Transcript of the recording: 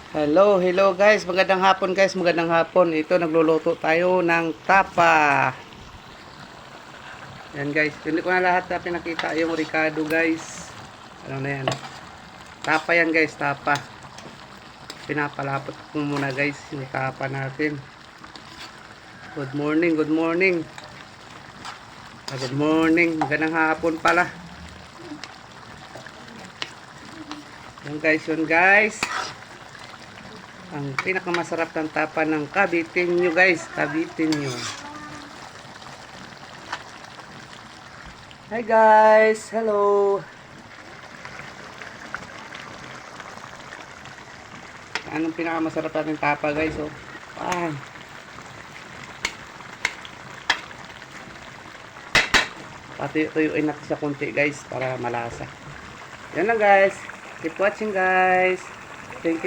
Hello guys, magandang hapon guys, magandang hapon. Ito nagluluto tayo ng tapa. Yan guys, hindi ko na lahat na pinakita yung Ricardo guys. Ano na yan? Tapa yan guys, tapa. Pinapalapot ko muna guys yung tapa natin. Good morning, good morning. Good morning, magandang hapon pala. Yan guys, yun guys. Ang pinakamasarap ng tapa ng kabitin nyo guys, kabitin nyo. Hi guys, hello. Anong pinakamasarap natin tapa guys, oh. Ay. Pati tuyuin natin sa konti guys para malasa. Yan lang guys. Keep watching guys. Thank you.